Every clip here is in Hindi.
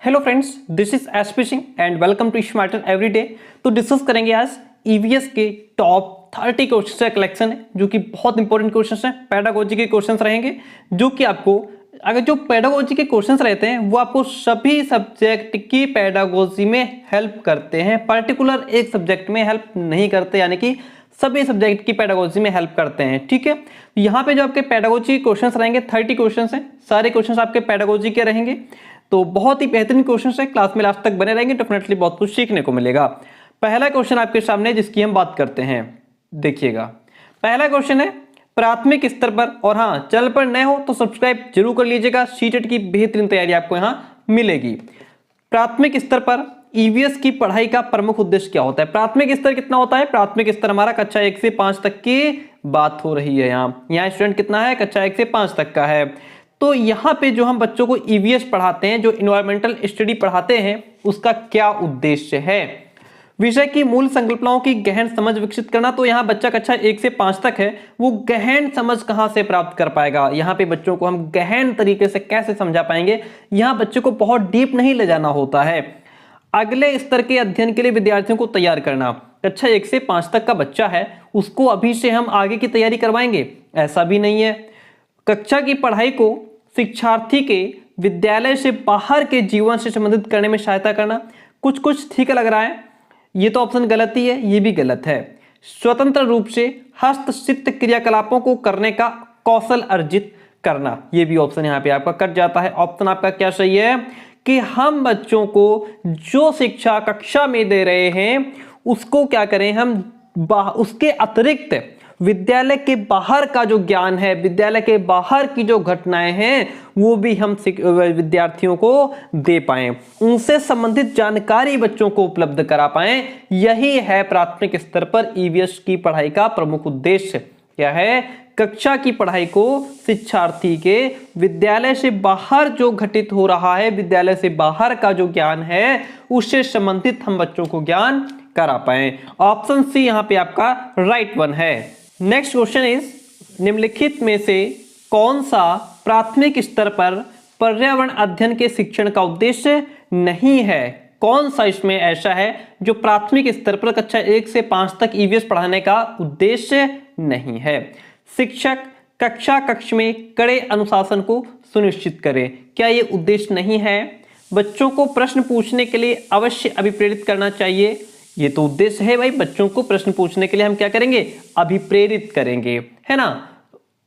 Hello friends, this is SP Singh and welcome to smarter everyday. तो डिस्कस करेंगे आज ईवीएस के टॉप 30 क्वेश्चन का कलेक्शन है जो कि बहुत इंपॉर्टेंट क्वेश्चन हैं। पेडागोजी के क्वेश्चन रहेंगे जो कि आपको अगर जो पेडागोजी के क्वेश्चंस रहते हैं वो आपको सभी सब्जेक्ट की पेडागोजी में हेल्प करते हैं, पर्टिकुलर एक सब्जेक्ट में हेल्प नहीं करते, यानी कि सभी सब्जेक्ट की पेडागोजी में हेल्प करते हैं। ठीक है, यहाँ पे जो आपके पेडागोजी क्वेश्चंस रहेंगे 30 क्वेश्चंस हैं, सारे क्वेश्चंस आपके पेडागोजी के रहेंगे। तो बहुत ही बेहतरीन क्वेश्चंस है, क्लास में लास्ट तक बने रहेंगे, डेफिनेटली बहुत कुछ सीखने को मिलेगा। पहला क्वेश्चन आपके सामने जिसकी हम बात करते हैं, देखिएगा। पहला क्वेश्चन है प्राथमिक स्तर पर, और हाँ, चैनल पर नए हो तो सब्सक्राइब जरूर कर लीजिएगा, सीटेट की बेहतरीन तैयारी आपको यहाँ मिलेगी। प्राथमिक स्तर पर ईवीएस की पढ़ाई का प्रमुख उद्देश्य क्या होता है? प्राथमिक स्तर कितना होता है? प्राथमिक स्तर हमारा कक्षा 1 से 5 तक की बात हो रही है। यहाँ स्टूडेंट कितना है? कक्षा 1 से 5 तक का है। तो यहाँ पे जो हम बच्चों को ईवीएस पढ़ाते हैं, जो इन्वायरमेंटल स्टडी पढ़ाते हैं, उसका क्या उद्देश्य है? विषय की मूल संकल्पनाओं की गहन समझ विकसित करना। तो यहाँ बच्चा कक्षा 1 से 5 तक है, वो गहन समझ कहाँ से प्राप्त कर पाएगा? यहाँ पे बच्चों को हम गहन तरीके से कैसे समझा पाएंगे? यहाँ बच्चों को बहुत डीप नहीं ले जाना होता है। अगले स्तर के अध्ययन के लिए विद्यार्थियों को तैयार करना। कक्षा 1 से 5 तक का बच्चा है, उसको अभी से हम आगे की तैयारी करवाएंगे, ऐसा भी नहीं है। कक्षा की पढ़ाई को शिक्षार्थी के विद्यालय से बाहर के जीवन से संबंधित करने में सहायता करना। कुछ कुछ ठीक लग रहा है, ये तो ऑप्शन गलत ही है, ये भी गलत है। स्वतंत्र रूप से हस्तशित क्रियाकलापों को करने का कौशल अर्जित करना, ये भी ऑप्शन यहाँ पे आपका कट जाता है। ऑप्शन आपका क्या सही है कि हम बच्चों को जो शिक्षा कक्षा में दे रहे हैं उसको क्या करें, हम उसके अतिरिक्त विद्यालय के बाहर का जो ज्ञान है, विद्यालय के बाहर की जो घटनाएं हैं, वो भी हम विद्यार्थियों को दे पाएं, उनसे संबंधित जानकारी बच्चों को उपलब्ध करा पाएं। यही है प्राथमिक स्तर पर ईवीएस की पढ़ाई का प्रमुख उद्देश्य। क्या है? कक्षा की पढ़ाई को शिक्षार्थी के विद्यालय से बाहर जो घटित हो रहा है, विद्यालय से बाहर का जो ज्ञान है, उससे संबंधित हम बच्चों को ज्ञान करा पाए। ऑप्शन सी यहाँ पे आपका राइट वन है। नेक्स्ट क्वेश्चन इज, निम्नलिखित में से कौन सा प्राथमिक स्तर पर पर्यावरण अध्ययन के शिक्षण का उद्देश्य नहीं है? कौन सा इसमें ऐसा है जो प्राथमिक स्तर पर कक्षा 1 से 5 तक ईवीएस पढ़ाने का उद्देश्य नहीं है? शिक्षक कक्ष में कड़े अनुशासन को सुनिश्चित करें, क्या यह उद्देश्य नहीं है? बच्चों को प्रश्न पूछने के लिए अवश्य अभिप्रेरित करना चाहिए, ये तो उद्देश्य है भाई। बच्चों को प्रश्न पूछने के लिए हम क्या करेंगे? अभिप्रेरित करेंगे, है ना।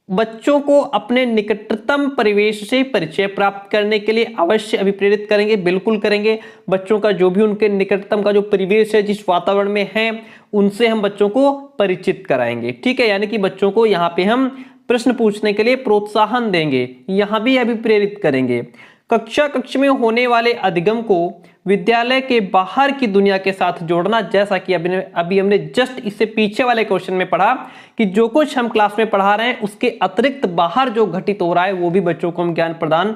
बच्चों को अपने निकटतम परिवेश से परिचय प्राप्त करने के लिए अवश्य अभिप्रेरित करेंगे, बिल्कुल करेंगे। बच्चों का जो भी उनके निकटतम का जो परिवेश है, जिस वातावरण में है, उनसे हम बच्चों को परिचित कराएंगे। ठीक है, यानी कि बच्चों को यहाँ पे हम प्रश्न पूछने के लिए प्रोत्साहन देंगे, यहाँ भी अभिप्रेरित करेंगे। कक्ष में होने वाले अधिगम को विद्यालय के बाहर की दुनिया के साथ जोड़ना, जैसा कि अभी हमने जस्ट इससे पीछे वाले क्वेश्चन में पढ़ा कि जो कुछ हम क्लास में पढ़ा रहे हैं उसके अतिरिक्त बाहर जो घटित हो रहा है वो भी बच्चों को हम ज्ञान प्रदान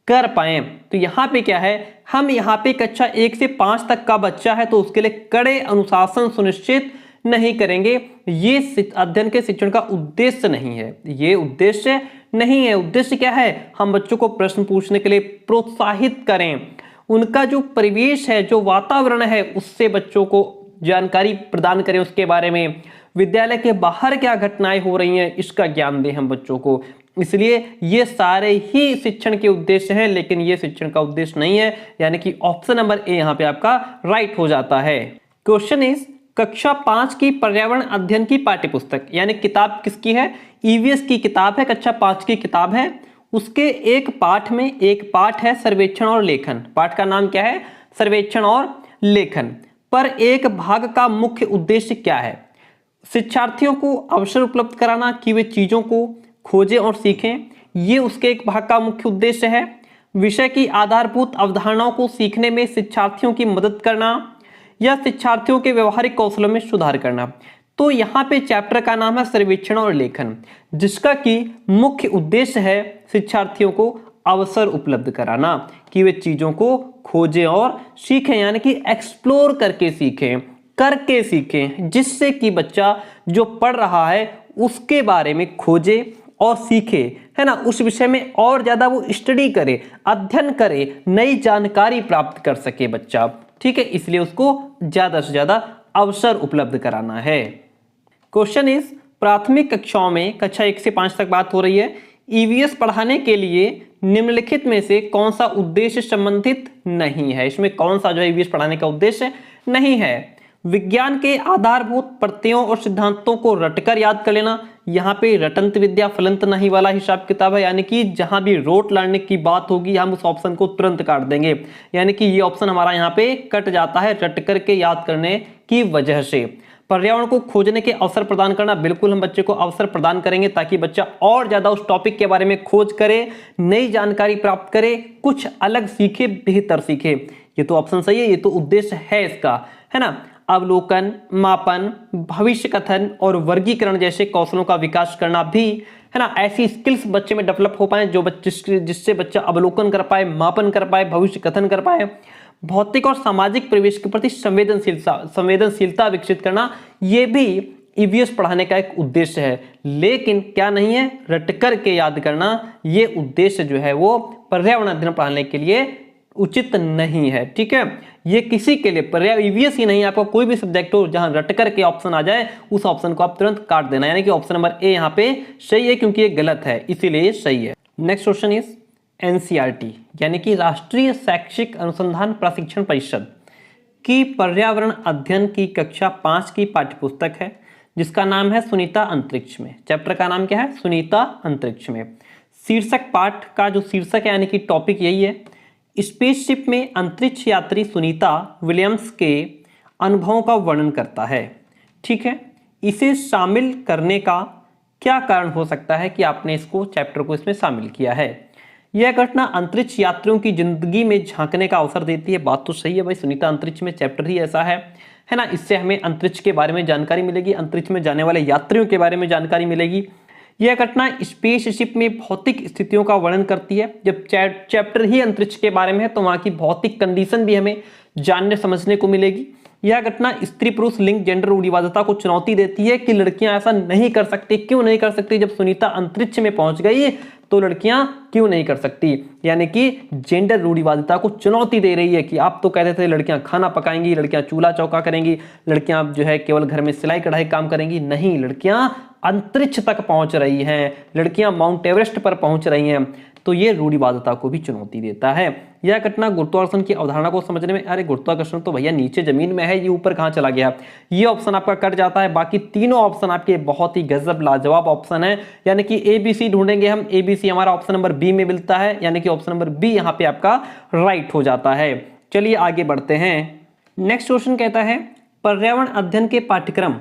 कर पाए। तो यहाँ पे क्या है, हम यहाँ पे कक्षा 1 से 5 तक का बच्चा है तो उसके लिए कड़े अनुशासन सुनिश्चित नहीं करेंगे। ये अध्ययन के शिक्षण का उद्देश्य नहीं है, ये उद्देश्य नहीं है। उद्देश्य क्या है? हम बच्चों को प्रश्न पूछने के लिए प्रोत्साहित करें, उनका जो परिवेश है, जो वातावरण है, उससे बच्चों को जानकारी प्रदान करें उसके बारे में। विद्यालय के बाहर क्या घटनाएं हो रही हैं, इसका ज्ञान दें हम बच्चों को। इसलिए ये सारे ही शिक्षण के उद्देश्य हैं, लेकिन ये शिक्षण का उद्देश्य नहीं है, यानी कि ऑप्शन नंबर ए यहाँ पे आपका राइट हो जाता है। क्वेश्चन इज, कक्षा 5 की पर्यावरण अध्ययन की पाठ्यपुस्तक, यानी किताब किसकी है? ईवीएस की किताब है, कक्षा 5 की किताब है। उसके एक पाठ में एक पाठ है सर्वेक्षण और लेखन। पाठ का नाम क्या है? सर्वेक्षण और लेखन। पर एक भाग का मुख्य उद्देश्य क्या है? शिक्षार्थियों को अवसर उपलब्ध कराना कि वे चीजों को खोजें और सीखें, ये उसके एक भाग का मुख्य उद्देश्य है। विषय की आधारभूत अवधारणाओं को सीखने में शिक्षार्थियों की मदद करना या शिक्षार्थियों के व्यवहारिक कौशलों में सुधार करना। तो यहाँ पे चैप्टर का नाम है सर्वेक्षण और लेखन, जिसका कि मुख्य उद्देश्य है शिक्षार्थियों को अवसर उपलब्ध कराना कि वे चीजों को खोजें और सीखें, यानी कि एक्सप्लोर करके सीखें, जिससे कि बच्चा जो पढ़ रहा है उसके बारे में खोजे और सीखे, है ना, उस विषय में और ज्यादा वो स्टडी करे, अध्ययन करे, नई जानकारी प्राप्त कर सके बच्चा, ठीक है, इसलिए उसको ज्यादा से ज्यादा अवसर उपलब्ध कराना है। क्वेश्चन इज, प्राथमिक कक्षाओं में कक्षा 1 से 5 तक बात हो रही है, ईवीएस पढ़ाने के लिए निम्नलिखित में से कौन सा उद्देश्य संबंधित नहीं है। इसमें कौन सा जो है ईवीएस पढ़ाने का उद्देश्य नहीं है। विज्ञान के आधारभूत प्रत्ययों और सिद्धांतों को रटकर याद कर लेना। यहाँ पे रटंत विद्या फलंत नहीं वाला हिसाब किताब है, यानी कि जहां भी रोट लर्निंग की बात होगी हम उस ऑप्शन को तुरंत काट देंगे, यानी कि ये ऑप्शन हमारा यहाँ पे कट जाता है रट करके याद करने की वजह से। पर्यावरण को खोजने के अवसर प्रदान करना, बिल्कुल हम बच्चे को अवसर प्रदान करेंगे ताकि बच्चा और ज्यादा उस टॉपिक के बारे में खोज करे, नई जानकारी प्राप्त करे, कुछ अलग सीखे, बेहतर सीखे। ये तो ऑप्शन सही है, ये तो उद्देश्य है इसका, है ना। अवलोकन, मापन, भविष्य कथन और वर्गीकरण जैसे कौशलों का विकास करना भी, है ना, ऐसी स्किल्स बच्चे में डेवलप हो पाए जो जिससे बच्चा अवलोकन कर पाए, मापन कर पाए, भविष्य कथन कर पाए। भौतिक और सामाजिक परिवेश के प्रति संवेदनशीलता विकसित करना, ये भी ईवीएस पढ़ाने का एक उद्देश्य है, लेकिन क्या नहीं है, रटकर के याद करना, ये उद्देश्य जो है वो पर्यावरण अध्ययन पढ़ाने के लिए उचित नहीं है, ठीक है। ये किसी के लिए पर्यावरण ईवीएस ही नहीं, आपका कोई भी सब्जेक्ट हो जहां रटकर के ऑप्शन आ जाए उस ऑप्शन को आप तुरंत काट देना, यानी कि ऑप्शन नंबर ए यहाँ पे सही है क्योंकि ये गलत है, इसीलिए ये सही है। नेक्स्ट क्वेश्चन इज, एनसीईआरटी यानी कि राष्ट्रीय शैक्षिक अनुसंधान प्रशिक्षण परिषद की पर्यावरण अध्ययन की कक्षा 5 की पाठ्यपुस्तक है जिसका नाम है सुनीता अंतरिक्ष में। चैप्टर का नाम क्या है, सुनीता अंतरिक्ष में। शीर्षक पाठ का जो शीर्षक है यानी कि टॉपिक यही है, स्पेसशिप में अंतरिक्ष यात्री सुनीता विलियम्स के अनुभवों का वर्णन करता है, ठीक है। इसे शामिल करने का क्या कारण हो सकता है कि आपने इसको चैप्टर को इसमें शामिल किया है। यह घटना अंतरिक्ष यात्रियों की जिंदगी में झांकने का अवसर देती है। बात तो सही है भाई, सुनीता अंतरिक्ष में चैप्टर ही ऐसा है ना। इससे हमें अंतरिक्ष के बारे में जानकारी मिलेगी, अंतरिक्ष में जाने वाले यात्रियों के बारे में जानकारी मिलेगी। यह घटना स्पेसशिप में भौतिक स्थितियों का वर्णन करती है। जब चैप्टर ही अंतरिक्ष के बारे में है तो वहां की भौतिक कंडीशन भी हमें जानने समझने को मिलेगी। यह घटना स्त्री पुरुष लिंग जेंडर रूढ़िवादिता को चुनौती देती है कि लड़कियां ऐसा नहीं कर सकती। क्यों नहीं कर सकती? जब सुनीता अंतरिक्ष में पहुंच गई तो लड़कियां क्यों नहीं कर सकती, यानी कि जेंडर रूढ़िवादिता को चुनौती दे रही है कि आप तो कहते थे लड़कियां खाना पकाएंगी, लड़कियां चूल्हा चौका करेंगी, लड़कियां जो है केवल घर में सिलाई कढ़ाई काम करेंगी। नहीं, लड़कियां अंतरिक्ष तक पहुंच रही हैं, लड़कियां माउंट एवरेस्ट पर पहुंच रही हैं, तो ये रूढ़िवादिता को भी चुनौती देता है। यह घटना गुरुत्वाकर्षण की अवधारणा को समझने में, अरे गुरुत्वाकर्षण तो भैया नीचे जमीन में है, ये ऊपर कहां चला गया, ये ऑप्शन आपका कट जाता है। बाकी तीनों ऑप्शन आपके बहुत ही गजब लाजवाब ऑप्शन है, यानी कि ABC ढूंढेंगे हम, ABC हमारा ऑप्शन नंबर बी में मिलता है, यानी कि ऑप्शन नंबर बी यहाँ पे आपका राइट हो जाता है। चलिए आगे बढ़ते हैं। नेक्स्ट क्वेश्चन कहता है, पर्यावरण अध्ययन के पाठ्यक्रम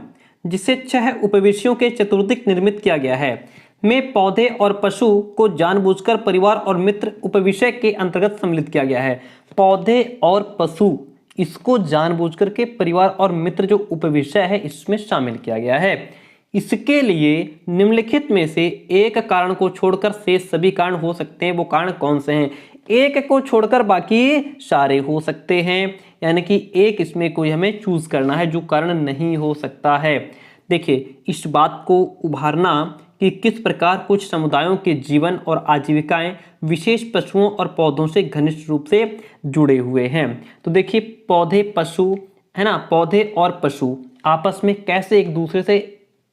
जिसे 6 उपविषयों के चतुर्दिक निर्मित किया गया है में पौधे और पशु को जानबूझकर परिवार और मित्र उपविषय के अंतर्गत सम्मिलित किया गया है। पौधे और पशु, इसको जानबूझकर के परिवार और मित्र जो उपविषय है इसमें शामिल किया गया है। इसके लिए निम्नलिखित में से एक कारण को छोड़कर शेष सभी कारण हो सकते हैं। वो कारण कौन से हैं? एक को छोड़कर बाकी सारे हो सकते हैं, यानी कि एक इसमें कोई हमें चूज करना है जो कारण नहीं हो सकता है। देखिए, इस बात को उभारना कि किस प्रकार कुछ समुदायों के जीवन और आजीविकाएं विशेष पशुओं और पौधों से घनिष्ठ रूप से जुड़े हुए हैं। तो देखिए, पौधे पशु, है ना, पौधे और पशु आपस में कैसे एक दूसरे से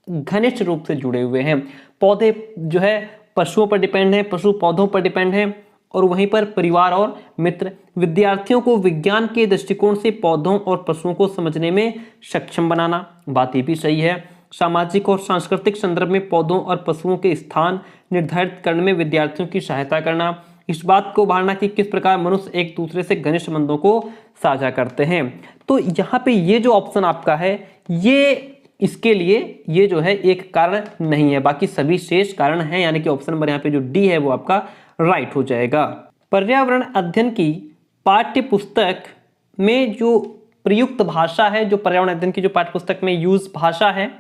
घनिष्ठ रूप से जुड़े हुए हैं। पौधे जो है पशुओं पर डिपेंड है, पशु पौधों पर डिपेंड है, और वहीं पर परिवार और मित्र विद्यार्थियों को विज्ञान के दृष्टिकोण से पौधों और पशुओं को समझने में सक्षम बनाना। बात ये भी सही है। सामाजिक और सांस्कृतिक संदर्भ में पौधों और पशुओं के स्थान निर्धारित करने में विद्यार्थियों की सहायता करना। इस बात को उभारना कि किस प्रकार मनुष्य एक दूसरे से घनिष्ठ संबंधों को साझा करते हैं। तो यहाँ पे ये जो ऑप्शन आपका है, ये इसके लिए ये जो है एक कारण नहीं है, बाकी सभी शेष कारण हैं, यानी कि ऑप्शन नंबर यहाँ पे जो डी है वो आपका राइट हो जाएगा। पर्यावरण अध्ययन की पाठ्य पुस्तक में जो प्रयुक्त भाषा है, जो पर्यावरण अध्ययन की जो पाठ्य पुस्तक में यूज भाषा है,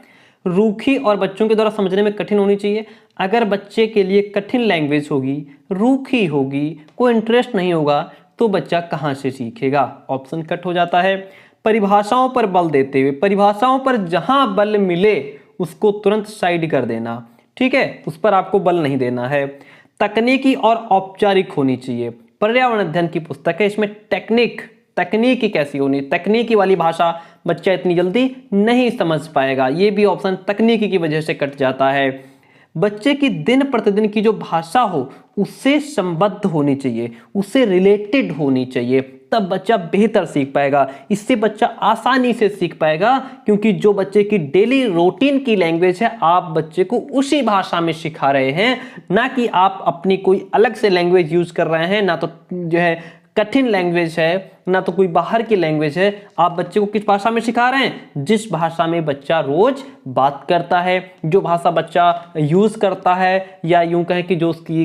रूखी और बच्चों के द्वारा समझने में कठिन होनी चाहिए। अगर बच्चे के लिए कठिन लैंग्वेज होगी, रूखी होगी, कोई इंटरेस्ट नहीं होगा, तो बच्चा कहाँ से सीखेगा? ऑप्शन कट हो जाता है। परिभाषाओं पर बल देते हुए, परिभाषाओं पर जहां बल मिले उसको तुरंत साइड कर देना, ठीक है, उस पर आपको बल नहीं देना है। तकनीकी और औपचारिक होनी चाहिए। पर्यावरण अध्ययन की पुस्तक है, इसमें तकनीकी कैसी होनी, तकनीकी वाली भाषा बच्चा इतनी जल्दी नहीं समझ पाएगा, ये भी ऑप्शन तकनीकी की वजह से कट जाता है। बच्चे की दिन प्रतिदिन की जो भाषा हो उससे संबद्ध होनी चाहिए, उससे रिलेटेड होनी चाहिए, तब बच्चा बेहतर सीख पाएगा। इससे बच्चा आसानी से सीख पाएगा, क्योंकि जो बच्चे की डेली रूटीन की लैंग्वेज है आप बच्चे को उसी भाषा में सिखा रहे हैं, ना कि आप अपनी कोई अलग से लैंग्वेज यूज कर रहे हैं, ना तो जो है कठिन लैंग्वेज है, ना तो कोई बाहर की लैंग्वेज है। आप बच्चे को किस भाषा में सिखा रहे हैं? जिस भाषा में बच्चा रोज बात करता है, जो भाषा बच्चा यूज करता है, या यूं कहें कि जो उसकी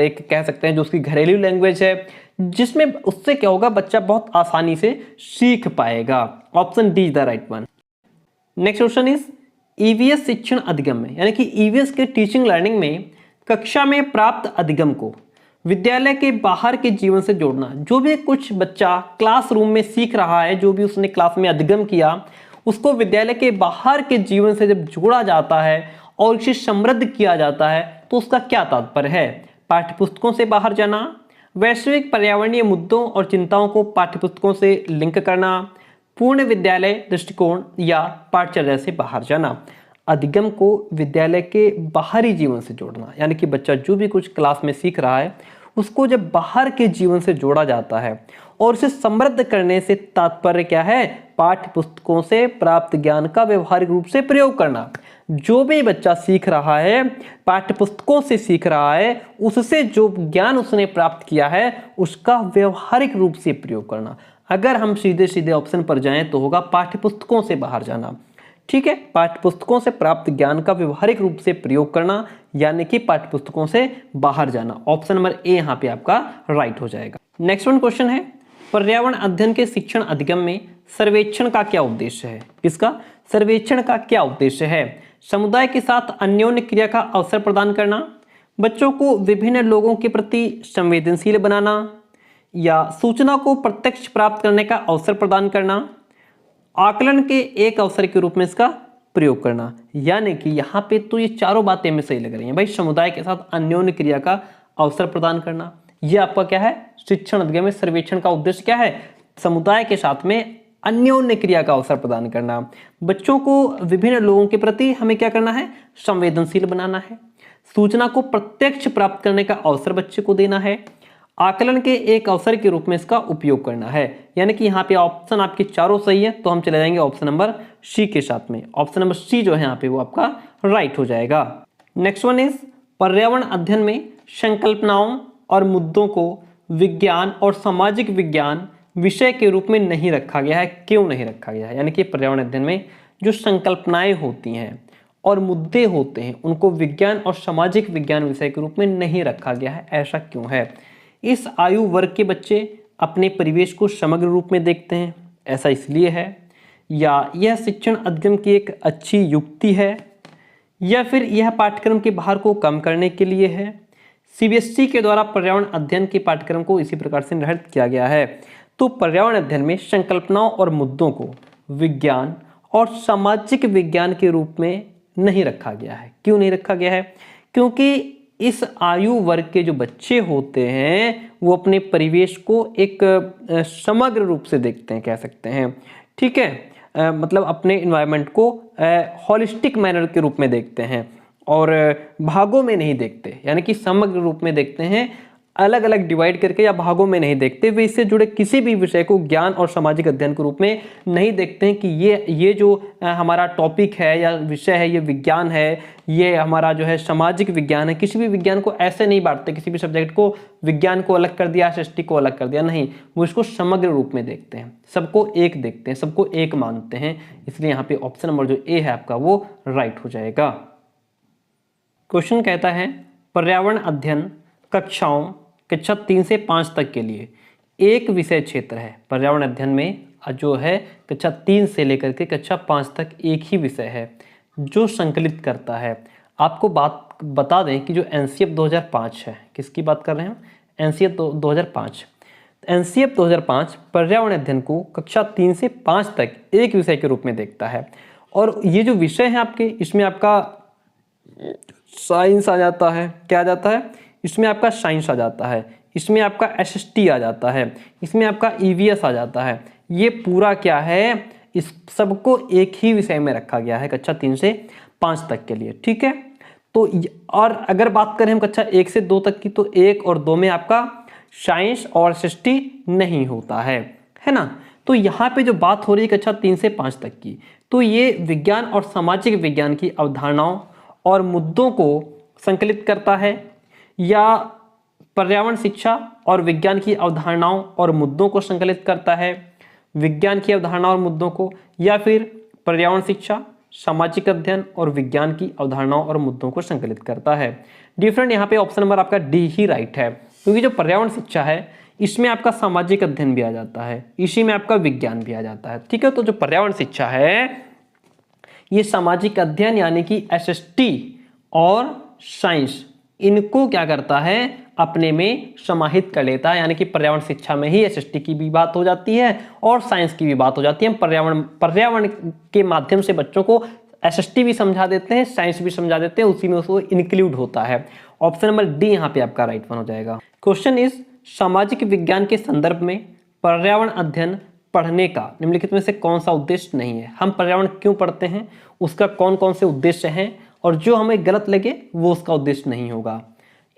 एक कह सकते हैं जो उसकी घरेलू लैंग्वेज है, जिसमें उससे क्या होगा, बच्चा बहुत आसानी से सीख पाएगा। Option D is the right one. Next question is EVS शिक्षण अधिगम में, यानी कि ईवीएस के टीचिंग लर्निंग में कक्षा में प्राप्त अधिगम को विद्यालय के बाहर के जीवन से जोड़ना। जो भी कुछ बच्चा क्लासरूम में सीख रहा है, जो भी उसने क्लास में अधिगम किया, उसको विद्यालय के बाहर के जीवन से जब जोड़ा जाता है और इसे समृद्ध किया जाता है, तो उसका क्या तात्पर्य है? पाठ्यपुस्तकों से बाहर जाना, वैश्विक पर्यावरणीय मुद्दों और चिंताओं को पाठ्यपुस्तकों से लिंक करना, पूर्ण विद्यालय दृष्टिकोण, या पाठचर्या से बाहर जाना। अधिगम को विद्यालय के बाहरी जीवन से जोड़ना, यानी कि बच्चा जो भी कुछ क्लास में सीख रहा है उसको जब बाहर के जीवन से जोड़ा जाता है और उसे समृद्ध करने से तात्पर्य क्या है? पाठ्य पुस्तकों से प्राप्त ज्ञान का व्यवहारिक रूप से प्रयोग करना। जो भी बच्चा सीख रहा है, पाठ्य पुस्तकों से सीख रहा है, उससे जो ज्ञान उसने प्राप्त किया है उसका व्यवहारिक रूप से प्रयोग करना। अगर हम सीधे सीधे ऑप्शन पर जाएं तो होगा पाठ्य पुस्तकों से बाहर जाना। ठीक है, पाठ्यपुस्तकों से प्राप्त ज्ञान का व्यवहारिक रूप से प्रयोग करना, यानी कि पाठ्यपुस्तकों से बाहर जाना। ऑप्शन नंबर ए यहाँ पे आपका राइट हो जाएगा। नेक्स्ट वन क्वेश्चन है, पर्यावरण अध्ययन के शिक्षण अधिगम में सर्वेक्षण का क्या उद्देश्य है? किसका? सर्वेक्षण का क्या उद्देश्य है? समुदाय के साथ अन्योन्य क्रिया का अवसर प्रदान करना, बच्चों को विभिन्न लोगों के प्रति संवेदनशील बनाना, या सूचना को प्रत्यक्ष प्राप्त करने का अवसर प्रदान करना, आकलन के एक अवसर के रूप में इसका प्रयोग करना। यानी कि यहाँ पे तो ये चारों बातें हमें सही लग रही हैं भाई। समुदाय के साथ अन्योन्य क्रिया का अवसर प्रदान करना, ये आपका क्या है? शिक्षण अधिगम में सर्वेक्षण का उद्देश्य क्या है? समुदाय के साथ में अन्योन्य क्रिया का अवसर प्रदान करना। बच्चों को विभिन्न लोगों के प्रति हमें क्या करना है? संवेदनशील बनाना है। सूचना को प्रत्यक्ष प्राप्त करने का अवसर बच्चे को देना है। आकलन के एक अवसर के रूप में इसका उपयोग करना है। यानी कि यहाँ पे ऑप्शन आपके चारों सही है, तो हम चले जाएंगे ऑप्शन नंबर सी के साथ में। ऑप्शन नंबर सी जो है यहाँ पे वो आपका राइट हो जाएगा। नेक्स्ट वन इज पर्यावरण अध्ययन में संकल्पनाओं और मुद्दों को विज्ञान और सामाजिक विज्ञान विषय के रूप में नहीं रखा गया है। क्यों नहीं रखा गया है? यानी कि पर्यावरण अध्ययन में जो संकल्पनाएं होती हैं और मुद्दे होते हैं उनको विज्ञान और सामाजिक विज्ञान विषय के रूप में नहीं रखा गया है। ऐसा क्यों है? इस आयु वर्ग के बच्चे अपने परिवेश को समग्र रूप में देखते हैं, ऐसा इसलिए है, या यह शिक्षण अधिगम की एक अच्छी युक्ति है, या फिर यह पाठ्यक्रम के भार को कम करने के लिए है। सीबीएसई के द्वारा पर्यावरण अध्ययन के पाठ्यक्रम को इसी प्रकार से निर्धारित किया गया है। तो पर्यावरण अध्ययन में संकल्पनाओं और मुद्दों को विज्ञान और सामाजिक विज्ञान के रूप में नहीं रखा गया है। क्यों नहीं रखा गया है? क्योंकि इस आयु वर्ग के जो बच्चे होते हैं वो अपने परिवेश को एक समग्र रूप से देखते हैं, कह सकते हैं। ठीक है, मतलब अपने इन्वायरमेंट को होलिस्टिक मैनर के रूप में देखते हैं और भागों में नहीं देखते, यानी कि समग्र रूप में देखते हैं, अलग अलग डिवाइड करके या भागों में नहीं देखते। वे इससे जुड़े किसी भी विषय को ज्ञान और सामाजिक अध्ययन के रूप में नहीं देखते हैं कि ये जो हमारा टॉपिक है या विषय है ये विज्ञान है, ये हमारा जो है सामाजिक विज्ञान है। किसी भी विज्ञान को ऐसे नहीं बांटते, किसी भी सब्जेक्ट को विज्ञान को अलग कर दिया, सृष्टि को अलग कर दिया, नहीं, वो इसको समग्र रूप में देखते हैं, सबको एक देखते हैं, सबको एक मानते हैं। इसलिए यहाँ पे ऑप्शन नंबर जो ए है आपका वो राइट हो जाएगा। क्वेश्चन कहता है पर्यावरण अध्ययन कक्षाओं कक्षा 3 से 5 तक के लिए एक विषय क्षेत्र है। पर्यावरण अध्ययन में जो है कक्षा 3 से लेकर के कक्षा 5 तक एक ही विषय है जो संकलित करता है। आपको बात बता दें कि जो एनसीएफ 2005 है, किसकी बात कर रहे हैं? एनसीएफ 2005। एनसीएफ 2005 पर्यावरण अध्ययन को कक्षा 3 से 5 तक एक विषय के रूप में देखता है। और ये जो विषय है आपके, इसमें आपका साइंस आ जाता है, क्या आ जाता है, इसमें आपका साइंस आ जाता है, इसमें आपका एसएसटी आ जाता है, इसमें आपका ईवीएस आ जाता है। ये पूरा क्या है, इस सबको एक ही विषय में रखा गया है कक्षा 3 से 5 तक के लिए, ठीक है। तो और अगर बात करें हम कक्षा 1 से 2 तक की, तो 1 और 2 में आपका साइंस और एसएसटी नहीं होता है ना। तो यहाँ पे जो बात हो रही है कक्षा 3 से 5 तक की, तो ये विज्ञान और सामाजिक विज्ञान की अवधारणाओं और मुद्दों को संकलित करता है, या पर्यावरण शिक्षा और विज्ञान की अवधारणाओं और मुद्दों को संकलित करता है, विज्ञान की अवधारणा और मुद्दों को, या फिर पर्यावरण शिक्षा, सामाजिक अध्ययन और विज्ञान की अवधारणाओं और मुद्दों को संकलित करता है। डिफरेंट यहाँ पे ऑप्शन नंबर आपका डी ही राइट है, क्योंकि जो पर्यावरण शिक्षा है इसमें आपका सामाजिक अध्ययन भी आ जाता है, इसी में आपका विज्ञान भी आ जाता है, ठीक है। तो जो पर्यावरण शिक्षा है ये सामाजिक अध्ययन यानी कि एसएसटी और साइंस, इनको क्या करता है, अपने में समाहित कर लेता है। यानी कि पर्यावरण शिक्षा में ही एसएसटी की भी बात हो जाती है और साइंस की भी बात हो जाती है। हम पर्यावरण के माध्यम से बच्चों को एसएसटी भी समझा देते हैं, साइंस भी समझा देते हैं, उसी में उसको इंक्लूड होता है। ऑप्शन नंबर डी यहाँ पे आपका राइट वन हो जाएगा। क्वेश्चन इज सामाजिक विज्ञान के संदर्भ में पर्यावरण अध्ययन पढ़ने का निम्नलिखित में से कौन सा उद्देश्य नहीं है। हम पर्यावरण क्यों पढ़ते हैं, उसका कौन कौन से उद्देश्य हैं, और जो हमें गलत लगे वो उसका उद्देश्य नहीं होगा।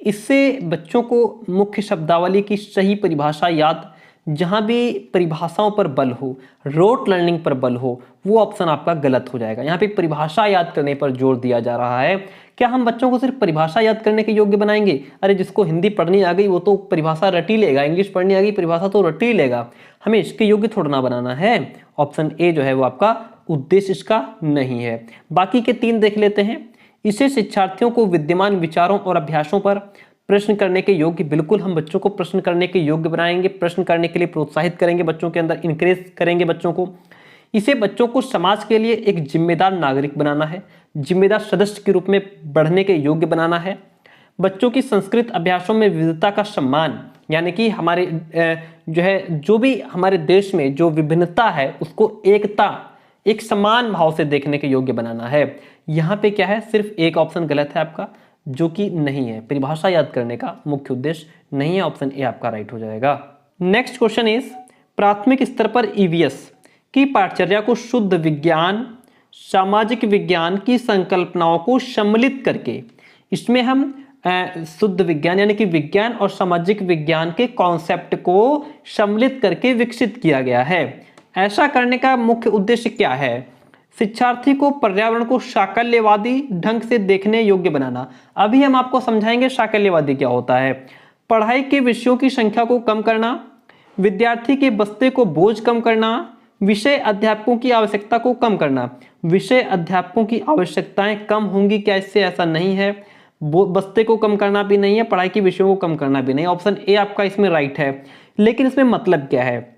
इससे बच्चों को मुख्य शब्दावली की सही परिभाषा याद, जहां भी परिभाषाओं पर बल हो, रोट लर्निंग पर बल हो, वो ऑप्शन आपका गलत हो जाएगा। यहाँ पे परिभाषा याद करने पर जोर दिया जा रहा है। क्या हम बच्चों को सिर्फ परिभाषा याद करने के योग्य बनाएंगे? अरे जिसको हिंदी पढ़नी आ गई वो तो परिभाषा रट ही लेगा, इंग्लिश पढ़नी आ गई परिभाषा तो रट ही लेगा, हमें इसके योग्य थोड़ा ना बनाना है। ऑप्शन ए जो है वो आपका उद्देश्य इसका नहीं है। बाकी के 3 देख लेते हैं। इसे शिक्षार्थियों को विद्यमान विचारों और अभ्यासों पर प्रश्न करने के योग्य, बिल्कुल हम बच्चों को प्रश्न करने के योग्य बनाएंगे, प्रश्न करने के लिए प्रोत्साहित करेंगे, बच्चों के अंदर इंकरेज करेंगे बच्चों को। इसे बच्चों को समाज के लिए एक जिम्मेदार नागरिक बनाना है, जिम्मेदार सदस्य के रूप में बढ़ने के योग्य बनाना है। बच्चों की संस्कृत अभ्यासों में विविधता का सम्मान, यानी कि हमारे जो भी हमारे देश में जो विभिन्नता है उसको एकता, एक समान भाव से देखने के योग्य बनाना है। यहाँ पे क्या है, सिर्फ एक ऑप्शन गलत है आपका, जो कि नहीं है, परिभाषा याद करने का मुख्य उद्देश्य नहीं है। ऑप्शन ए आपका राइट हो जाएगा। नेक्स्ट क्वेश्चन इज प्राथमिक स्तर पर ईवीएस की पाठचर्या को शुद्ध विज्ञान, सामाजिक विज्ञान की संकल्पनाओं को सम्मिलित करके, इसमें हम शुद्ध विज्ञान यानी कि विज्ञान और सामाजिक विज्ञान के कॉन्सेप्ट को सम्मिलित करके विकसित किया गया है। ऐसा करने का मुख्य उद्देश्य क्या है? शिक्षार्थी को पर्यावरण को साकल्यवादी ढंग से देखने योग्य बनाना। अभी हम आपको समझाएंगे साकल्यवादी क्या होता है। पढ़ाई के विषयों की संख्या को कम करना, विद्यार्थी के बस्ते को बोझ कम करना, विषय अध्यापकों की आवश्यकता को कम करना। विषय अध्यापकों की आवश्यकताएं कम होंगी क्या इससे? ऐसा नहीं है। बस्ते को कम करना भी नहीं है, पढ़ाई के विषयों को कम करना भी नहीं। ऑप्शन ए आपका इसमें राइट है। लेकिन इसमें मतलब क्या है?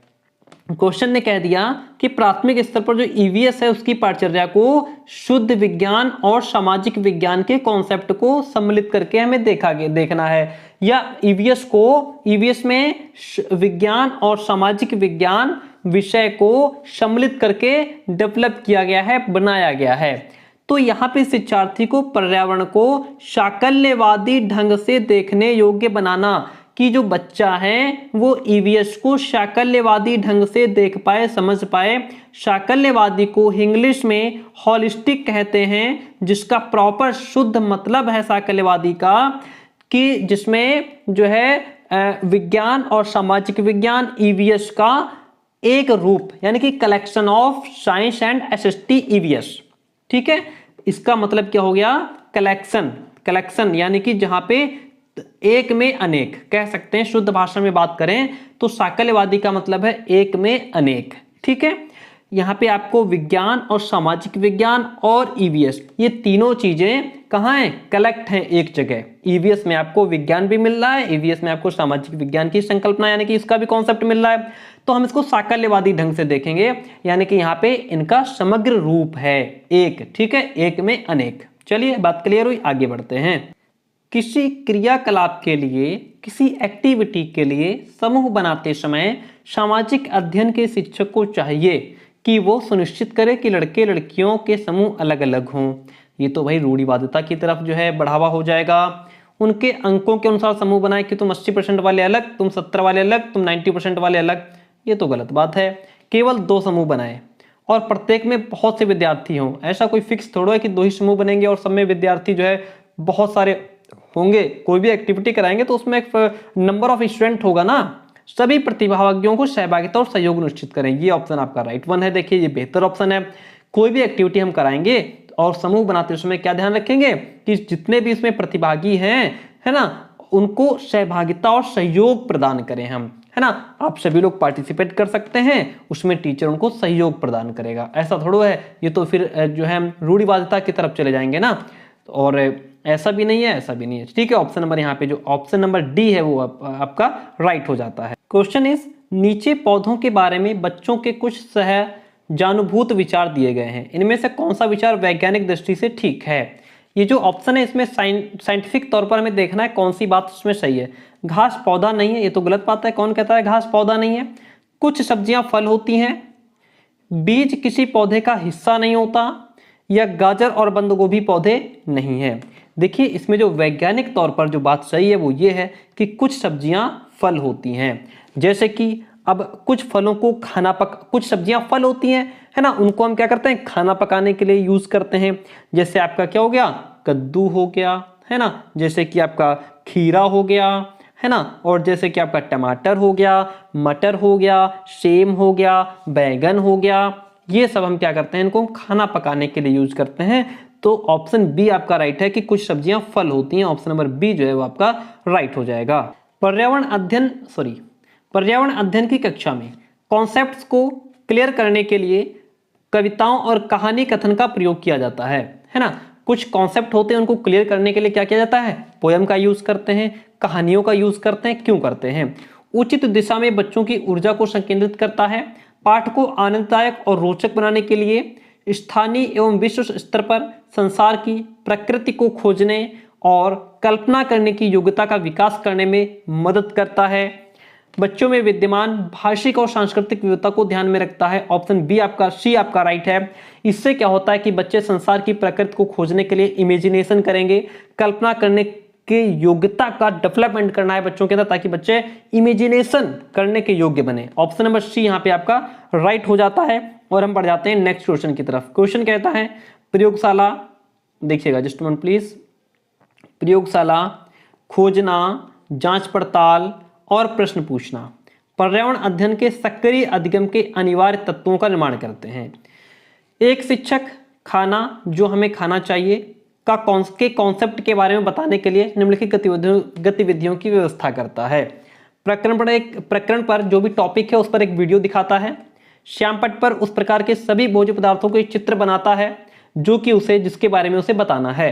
क्वेश्चन ने कह दिया कि प्राथमिक स्तर पर जो ईवीएस है उसकी पाठचर्या को शुद्ध विज्ञान और सामाजिक विज्ञान के कॉन्सेप्ट को सम्मिलित करके हमें देखना है, या ईवीएस में विज्ञान और सामाजिक विज्ञान विषय को सम्मिलित करके डेवलप किया गया है, बनाया गया है। तो यहाँ पे शिक्षार्थी को पर्यावरण को साकल्यवादी ढंग से देखने योग्य बनाना, कि जो बच्चा है वो ईवीएस को साकल्यवादी ढंग से देख पाए, समझ पाए। साकल्यवादी को इंग्लिश में होलिस्टिक कहते हैं, जिसका प्रॉपर शुद्ध मतलब है साकल्यवादी का कि जिसमें जो है विज्ञान और सामाजिक विज्ञान ईवीएस का एक रूप, यानी कि collection of science and SST EVS. ठीक है, इसका मतलब क्या हो गया? कलेक्शन यानी कि जहां पे एक में अनेक कह सकते हैं। शुद्ध भाषा में बात करें तो साकल्यवादी का मतलब है एक में अनेक। ठीक है, यहाँ पे आपको विज्ञान और सामाजिक विज्ञान और ईवीएस, ये तीनों चीजें कहाँ हैं? कलेक्ट हैं एक जगह। ईवीएस में आपको विज्ञान भी मिल रहा है, ईवीएस में आपको सामाजिक विज्ञान की संकल्पना यानी कि इसका भी कॉन्सेप्ट मिल रहा है। तो हम इसको साकल्यवादी ढंग से देखेंगे, यानी कि यहाँ पे इनका समग्र रूप है एक। ठीक है, एक में अनेक। चलिए बात क्लियर हुई, आगे बढ़ते हैं। किसी क्रियाकलाप के लिए, किसी एक्टिविटी के लिए समूह बनाते समय सामाजिक अध्ययन के शिक्षक को चाहिए कि वो सुनिश्चित करे कि लड़के लड़कियों के समूह अलग अलग हों, ये तो भाई रूढ़िवादिता की तरफ जो है बढ़ावा हो जाएगा। उनके अंकों के अनुसार समूह बनाए कि तुम 80% वाले अलग, तुम 70 वाले अलग, तुम 90% वाले अलग, ये तो गलत बात है। केवल 2 समूह बनाए और प्रत्येक में बहुत से विद्यार्थी हों। ऐसा कोई फिक्स थोड़ा है कि 2 ही समूह बनेंगे और सब में विद्यार्थी जो है बहुत सारे होंगे। कोई भी एक्टिविटी कराएंगे तो उसमें एक नंबर ऑफ स्टूडेंट होगा ना। सभी प्रतिभागियों को सहभागिता और सहयोग निश्चित करें, ये ऑप्शन आपका राइट वन है। देखिए ये बेहतर ऑप्शन है। कोई भी एक्टिविटी हम कराएंगे और समूह बनाते समय क्या ध्यान रखेंगे कि जितने भी इसमें प्रतिभागी हैं, है ना, उनको सहभागिता और सहयोग प्रदान करें हम, है ना। आप सभी लोग पार्टिसिपेट कर सकते हैं, उसमें टीचर उनको सहयोग प्रदान करेगा। ऐसा थोड़ा है, ये तो फिर जो है हम रूढ़िवादिता की तरफ चले जाएंगे ना। और ऐसा भी नहीं है, ऐसा भी नहीं है। ठीक है, ऑप्शन नंबर यहाँ पे जो ऑप्शन नंबर डी है वो आपका राइट हो जाता है। क्वेश्चन इज, नीचे पौधों के बारे में बच्चों के कुछ सहजानुभूत विचार दिए गए हैं, इनमें से कौन सा विचार वैज्ञानिक दृष्टि से ठीक है। ये जो ऑप्शन है इसमें साइंटिफिक तौर पर हमें देखना है कौन सी बात उसमें सही है। घास पौधा नहीं है, ये तो गलत बात है। कौन कहता है घास पौधा नहीं है। कुछ सब्जियां फल होती हैं, बीज किसी पौधे का हिस्सा नहीं होता, या गाजर और बंद गोभी पौधे नहीं है। देखिए इसमें जो वैज्ञानिक तौर पर जो बात सही है वो ये है कि कुछ सब्जियां फल होती हैं। जैसे कि अब कुछ फलों को कुछ सब्जियां फल होती हैं, है ना, उनको हम क्या करते हैं खाना पकाने के लिए यूज करते हैं। जैसे आपका क्या हो गया, कद्दू हो गया, है ना, जैसे कि आपका खीरा हो गया, है ना, और जैसे कि आपका टमाटर हो गया, मटर हो गया, सेम हो गया, बैगन हो गया, ये सब हम क्या करते हैं इनको खाना पकाने के लिए यूज करते हैं। तो ऑप्शन बी आपका राइट है कि कुछ सब्जियां फल होती हैं। ऑप्शन नंबर बी जो है वो आपका राइट हो जाएगा। पर्यावरण अध्ययन की कक्षा में कॉन्सेप्ट्स को क्लियर करने के लिए कविताओं और कहानी कथन का प्रयोग किया जाता है ना। कुछ कॉन्सेप्ट होते हैं उनको क्लियर करने के लिए क्या किया जाता है, पोयम का यूज करते हैं, कहानियों का यूज करते हैं। क्यों करते हैं? उचित दिशा में बच्चों की ऊर्जा को संकेंद्रित करता है, पाठ को आनंददायक और रोचक बनाने के लिए, स्थानीय एवं विश्व स्तर पर संसार की प्रकृति को खोजने और कल्पना करने की योग्यता का विकास करने में मदद करता है, बच्चों में विद्यमान भाषिक और सांस्कृतिक विविधता को ध्यान में रखता है। ऑप्शन बी आपका सी आपका राइट है। इससे क्या होता है कि बच्चे संसार की प्रकृति को खोजने के लिए इमेजिनेशन करेंगे, कल्पना करने की योग्यता का डेवलपमेंट करना है बच्चों के अंदर ताकि बच्चे इमेजिनेशन करने के योग्य बने। ऑप्शन नंबर सी यहाँ पे आपका राइट हो जाता है। और हम बढ़ जाते हैं नेक्स्ट क्वेश्चन की तरफ। क्वेश्चन कहता है प्रयोगशाला, देखिएगा जस्ट मिनट प्लीज, प्रयोगशाला, खोजना, जांच पड़ताल और प्रश्न पूछना पर्यावरण अध्ययन के सक्रिय अधिगम के अनिवार्य तत्वों का निर्माण करते हैं। एक शिक्षक खाना जो हमें खाना चाहिए के कॉन्सेप्ट के बारे में बताने के लिए निम्नलिखित गतिविधियों की व्यवस्था करता है। प्रकरण पर जो भी टॉपिक है उस पर एक वीडियो दिखाता है, श्यामपट्ट पर उस प्रकार के सभी भोज्य पदार्थों के चित्र बनाता है जो कि जिसके बारे में उसे बताना है,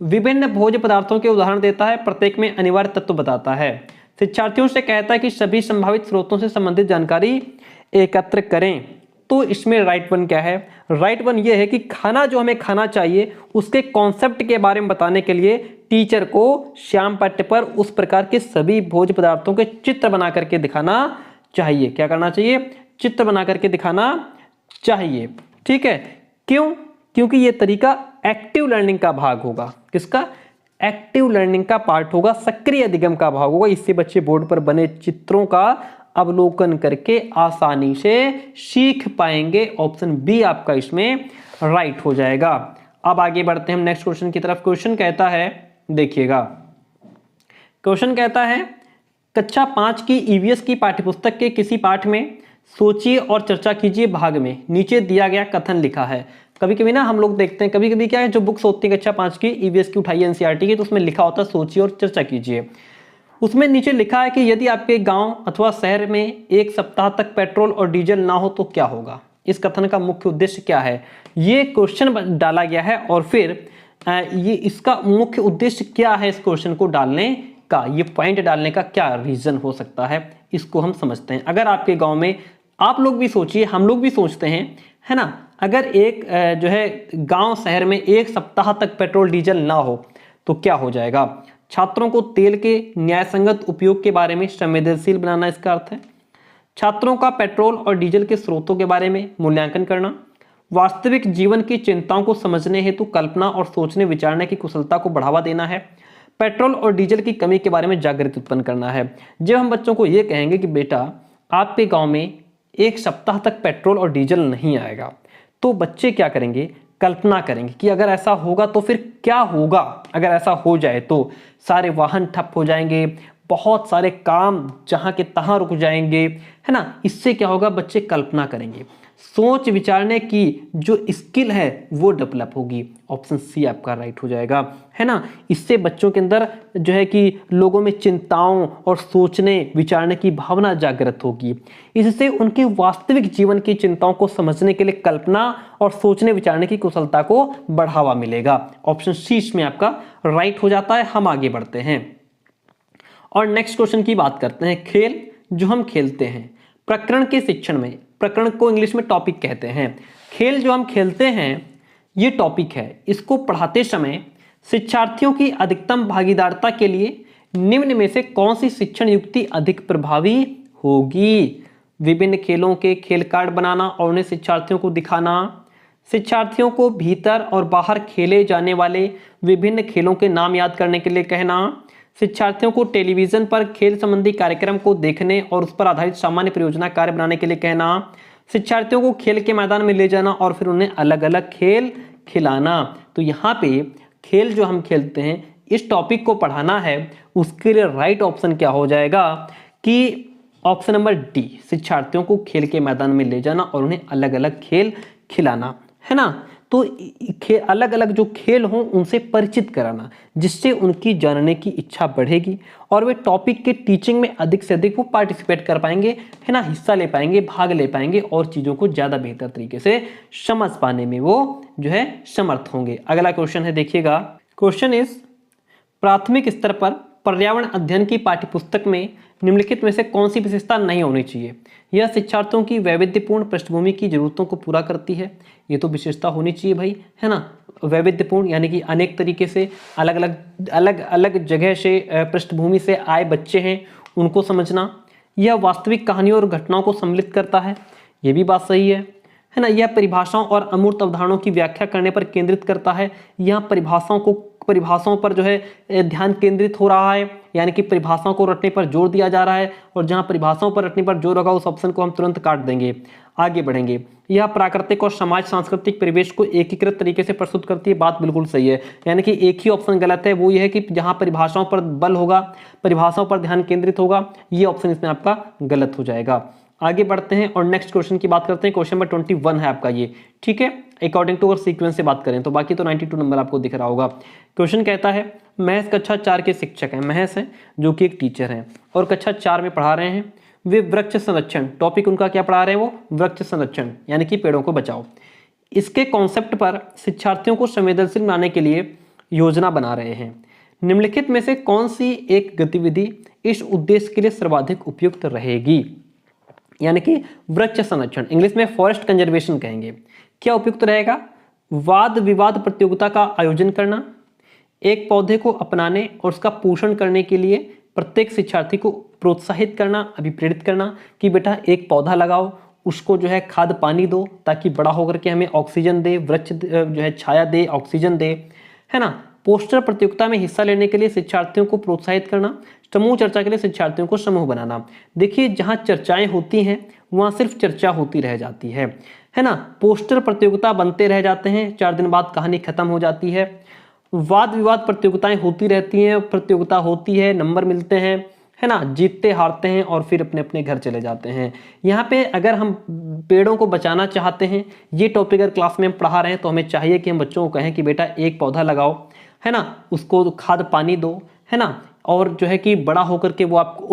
विभिन्न भोज्य पदार्थों के उदाहरण देता है, प्रत्येक में अनिवार्य तत्व बताता है, शिक्षार्थियों से कहता है कि सभी संभावित स्रोतों से संबंधित जानकारी एकत्र करें। तो इसमें राइट वन क्या है? राइट वन ये है कि खाना जो हमें खाना चाहिए उसके कॉन्सेप्ट के बारे में बताने के लिए टीचर को श्यामपट्ट पर उस प्रकार के सभी भोज्य पदार्थों के चित्र बना करके दिखाना चाहिए। क्या करना चाहिए? चित्र बना करके दिखाना चाहिए। ठीक है, क्यों? क्योंकि ये तरीका एक्टिव लर्निंग का भाग होगा। किसका? एक्टिव लर्निंग का पार्ट होगा, सक्रिय अधिगम का भाग होगा। इससे बच्चे बोर्ड पर बने चित्रों का अवलोकन करके आसानी से सीख पाएंगे। ऑप्शन बी आपका इसमें राइट हो जाएगा। अब आगे बढ़ते हैं हम नेक्स्ट क्वेश्चन की तरफ। क्वेश्चन कहता है, देखिएगा, क्वेश्चन कहता है कक्षा 5 की ईवीएस की पाठ्यपुस्तक के किसी पाठ में सोचिए और चर्चा कीजिए भाग में नीचे दिया गया कथन लिखा है। कभी कभी ना हम लोग देखते हैं, कभी कभी क्या है, जो बुक्स होती है कक्षा 5 की ईवीएस की उठाइए एनसीईआरटी की, तो उसमें लिखा होता है सोचिए और चर्चा कीजिए। उसमें नीचे लिखा है कि यदि आपके गांव अथवा शहर में एक सप्ताह तक पेट्रोल और डीजल ना हो तो क्या होगा। इस कथन का मुख्य उद्देश्य क्या है? ये क्वेश्चन डाला गया है और फिर ये इसका मुख्य उद्देश्य क्या है, इस क्वेश्चन को डालने का, ये पॉइंट डालने का क्या रीजन हो सकता है, इसको हम समझते हैं। अगर आपके गाँव में, आप लोग भी सोचिए, हम लोग भी सोचते हैं, है ना, अगर एक जो है गांव शहर में एक सप्ताह तक पेट्रोल डीजल ना हो तो क्या हो जाएगा। छात्रों को तेल के न्यायसंगत उपयोग के बारे में संवेदनशील बनाना इसका अर्थ है। छात्रों का पेट्रोल और डीजल के स्रोतों के बारे में मूल्यांकन करना, वास्तविक जीवन की चिंताओं को समझने हेतु कल्पना और सोचने विचारने की कुशलता को बढ़ावा देना है। पेट्रोल और डीजल की कमी के बारे में जागृति उत्पन्न करना है। जब हम बच्चों को यह कहेंगे कि बेटा आपके गांव में एक सप्ताह तक पेट्रोल और डीजल नहीं आएगा, तो बच्चे क्या करेंगे, कल्पना करेंगे कि अगर ऐसा होगा तो फिर क्या होगा। अगर ऐसा हो जाए तो सारे वाहन ठप हो जाएंगे, बहुत सारे काम जहां के तहां रुक जाएंगे, है ना। इससे क्या होगा, बच्चे कल्पना करेंगे, सोच विचारने की जो स्किल है वो डेवलप होगी। ऑप्शन सी आपका राइट हो जाएगा, है ना। इससे बच्चों के अंदर जो है कि लोगों में चिंताओं और सोचने विचारने की भावना जागृत होगी। इससे उनके वास्तविक जीवन की चिंताओं को समझने के लिए कल्पना और सोचने विचारने की कुशलता को बढ़ावा मिलेगा। ऑप्शन सी इसमें आपका राइट हो जाता है। हम आगे बढ़ते हैं और नेक्स्ट क्वेश्चन की बात करते हैं। खेल जो हम खेलते हैं प्रकरण के शिक्षण में, प्रकरण को इंग्लिश में टॉपिक कहते हैं। खेल जो हम खेलते हैं ये टॉपिक है। इसको पढ़ाते समय शिक्षार्थियों की अधिकतम भागीदारिता के लिए निम्न में से कौन सी शिक्षण युक्ति अधिक प्रभावी होगी। विभिन्न खेलों के खेल कार्ड बनाना और उन्हें शिक्षार्थियों को दिखाना, शिक्षार्थियों को भीतर और बाहर खेले जाने वाले विभिन्न खेलों के नाम याद करने के लिए कहना, शिक्षार्थियों को टेलीविजन पर खेल संबंधी कार्यक्रम को देखने और उस पर आधारित सामान्य परियोजना कार्य बनाने के लिए कहना, शिक्षार्थियों को खेल के मैदान में ले जाना और फिर उन्हें अलग अलग खेल खिलाना। तो यहाँ पे खेल जो हम खेलते हैं इस टॉपिक को पढ़ाना है, उसके लिए राइट ऑप्शन क्या हो जाएगा कि ऑप्शन नंबर डी, शिक्षार्थियों को खेल के मैदान में ले जाना और उन्हें अलग अलग खेल खिलाना, है ना। तो अलग अलग जो खेल हों उनसे परिचित कराना, जिससे उनकी जानने की इच्छा बढ़ेगी और वे टॉपिक के टीचिंग में अधिक से अधिक वो पार्टिसिपेट कर पाएंगे, है ना, हिस्सा ले पाएंगे, भाग ले पाएंगे और चीज़ों को ज़्यादा बेहतर तरीके से समझ पाने में वो जो है समर्थ होंगे। अगला क्वेश्चन है, देखिएगा। क्वेश्चन इज प्राथमिक स्तर पर पर्यावरण अध्ययन की पाठ्यपुस्तक में निम्नलिखित में से कौन सी विशेषता नहीं होनी चाहिए। यह शिक्षार्थियों की वैविध्यपूर्ण पृष्ठभूमि की जरूरतों को पूरा करती है। ये तो विशेषता होनी चाहिए भाई, है ना। वैविध्यपूर्ण यानी कि अनेक तरीके से अलग अलग जगह से पृष्ठभूमि से आए बच्चे हैं, उनको समझना। यह वास्तविक कहानियों और घटनाओं को सम्मिलित करता है, ये भी बात सही है ना। यह परिभाषाओं और अमूर्त अवधारणाओं की व्याख्या करने पर केंद्रित करता है। यह परिभाषाओं पर जो है ध्यान केंद्रित हो रहा है, यानी कि परिभाषाओं को रटने पर जोर दिया जा रहा है और जहां परिभाषाओं पर रटने पर जोर होगा उस ऑप्शन को हम तुरंत काट देंगे। आगे बढ़ेंगे। यह प्राकृतिक और समाज सांस्कृतिक परिवेश को एकीकृत तरीके से प्रस्तुत करती है, बात बिल्कुल सही है। यानी कि एक ही ऑप्शन गलत है, वो ये है कि जहां परिभाषाओं पर बल होगा, परिभाषाओं पर ध्यान केंद्रित होगा, ये ऑप्शन इसमें आपका गलत हो जाएगा। आगे बढ़ते हैं और नेक्स्ट क्वेश्चन की बात करते हैं। क्वेश्चन नंबर 21 है आपका ये, ठीक है। अकॉर्डिंग टू अवर सीक्वेंस से बात करें तो बाकी तो 92 नंबर आपको दिख रहा होगा। क्वेश्चन कहता है, महस कक्षा 4 के शिक्षक हैं, महस हैं जो कि एक टीचर हैं और कक्षा 4 में पढ़ा रहे हैं। वे वृक्ष संरक्षण, टॉपिक उनका क्या पढ़ा रहे हैं, वो वृक्ष संरक्षण यानी कि पेड़ों को बचाओ, इसके कॉन्सेप्ट पर शिक्षार्थियों को संवेदनशील बनाने के लिए योजना बना रहे हैं। निम्नलिखित में से कौन सी एक गतिविधि इस उद्देश्य के लिए सर्वाधिक उपयुक्त रहेगी। यानी कि वृक्ष संरक्षण, इंग्लिश में फॉरेस्ट कंजर्वेशन कहेंगे। क्या उपयुक्त रहेगा, वाद विवाद प्रतियोगिता का आयोजन करना, एक पौधे को अपनाने और उसका पोषण करने के लिए प्रत्येक शिक्षार्थी को प्रोत्साहित करना, अभिप्रेरित करना कि बेटा एक पौधा लगाओ, उसको जो है खाद पानी दो ताकि बड़ा होकर के हमें ऑक्सीजन दे, वृक्ष जो है छाया दे, ऑक्सीजन दे, है ना। पोस्टर प्रतियोगिता में हिस्सा लेने के लिए शिक्षार्थियों को प्रोत्साहित करना, समूह चर्चा के लिए शिक्षार्थियों को समूह बनाना। देखिए जहां चर्चाएं होती हैं वहां सिर्फ चर्चा होती रह जाती है ना। पोस्टर प्रतियोगिता बनते रह जाते हैं, 4 दिन बाद कहानी खत्म हो जाती है। वाद विवाद प्रतियोगिताएं होती रहती हैं, प्रतियोगिता होती है, नंबर मिलते हैं, है ना, जीतते हारते हैं और फिर अपने अपने घर चले जाते हैं। यहाँ पे अगर हम पेड़ों को बचाना चाहते हैं, ये टॉपिक अगर क्लास में हम पढ़ा रहे हैं तो हमें चाहिए कि हम बच्चों को कहें कि बेटा एक पौधा लगाओ, है ना, उसको खाद पानी दो, है ना, और जो है कि बड़ा होकर के वो आपको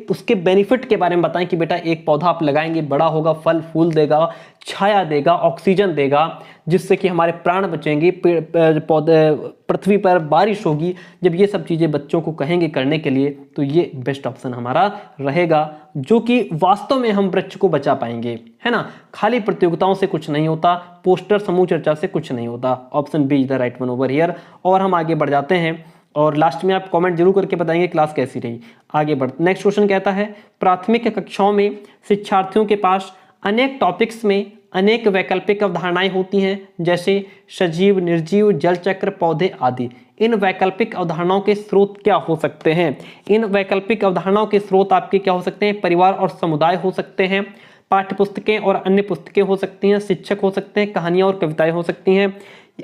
उसके बेनिफिट के बारे में बताएं कि बेटा एक पौधा आप लगाएंगे, बड़ा होगा, फल फूल देगा, छाया देगा, ऑक्सीजन देगा, जिससे कि हमारे प्राण बचेंगे, पौधे, पृथ्वी पर बारिश होगी। जब ये सब चीज़ें बच्चों को कहेंगे करने के लिए तो ये बेस्ट ऑप्शन हमारा रहेगा, जो कि वास्तव में हम वृक्ष को बचा पाएंगे, है ना। खाली प्रतियोगिताओं से कुछ नहीं होता, पोस्टर समूह चर्चा से कुछ नहीं होता। Option B is the right one over here. और हम आगे बढ़ जाते हैं और लास्ट में आप कमेंट जरूर करके बताएंगे क्लास कैसी रही। आगे बढ़, नेक्स्ट क्वेश्चन कहता है, प्राथमिक कक्षाओं में शिक्षार्थियों के पास अनेक टॉपिक्स में अनेक वैकल्पिक अवधारणाएं होती हैं, जैसे सजीव, निर्जीव, जल चक्र, पौधे आदि। इन वैकल्पिक अवधारणाओं के स्रोत क्या हो सकते हैं? इन वैकल्पिक अवधारणाओं के स्रोत आपके क्या हो सकते हैं? परिवार और समुदाय हो सकते हैं, पाठ्य पुस्तकें और अन्य पुस्तकें हो सकती हैं, शिक्षक हो सकते हैं, कहानियां और कविताएं हो सकती हैं।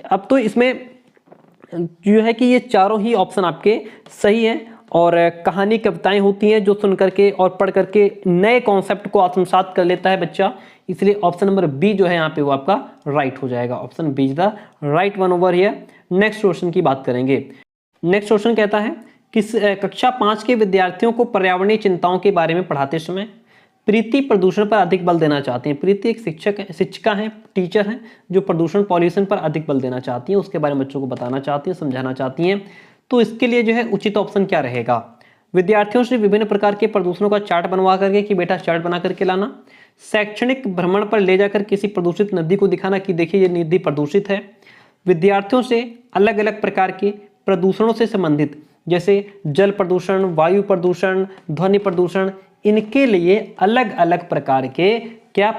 अब तो इसमें जो है कि ये चारों ही ऑप्शन आपके सही हैं, और कहानी कविताएं होती हैं जो सुन करके और पढ़ करके नए कॉन्सेप्ट को आत्मसात कर लेता है बच्चा, इसलिए ऑप्शन नंबर बी जो है यहाँ पे वो आपका राइट हो जाएगा। Option B is the right one over here. Next question की बात करेंगे। नेक्स्ट क्वेश्चन कहता है कि कक्षा 5 के विद्यार्थियों को पर्यावरणीय चिंताओं के बारे में पढ़ाते समय प्रीति प्रदूषण पर अधिक बल देना चाहती हैं। प्रीति एक शिक्षिका हैं, टीचर हैं, जो प्रदूषण पॉल्यूशन पर अधिक बल देना चाहती हैं, उसके बारे में बच्चों को बताना चाहती हैं, समझाना चाहती हैं। तो इसके लिए जो है उचित ऑप्शन क्या रहेगा? विद्यार्थियों से विभिन्न प्रकार के प्रदूषणों का चार्ट बनवा करके कि बेटा चार्ट बना करके लाना, शैक्षणिक भ्रमण पर ले जाकर किसी प्रदूषित नदी को दिखाना कि देखिए ये नदी प्रदूषित है। विद्यार्थियों से अलग अलग प्रकार के प्रदूषणों से संबंधित, जैसे जल प्रदूषण, वायु प्रदूषण, ध्वनि प्रदूषण, इनके लिए अलग अलग प्रकार के क्या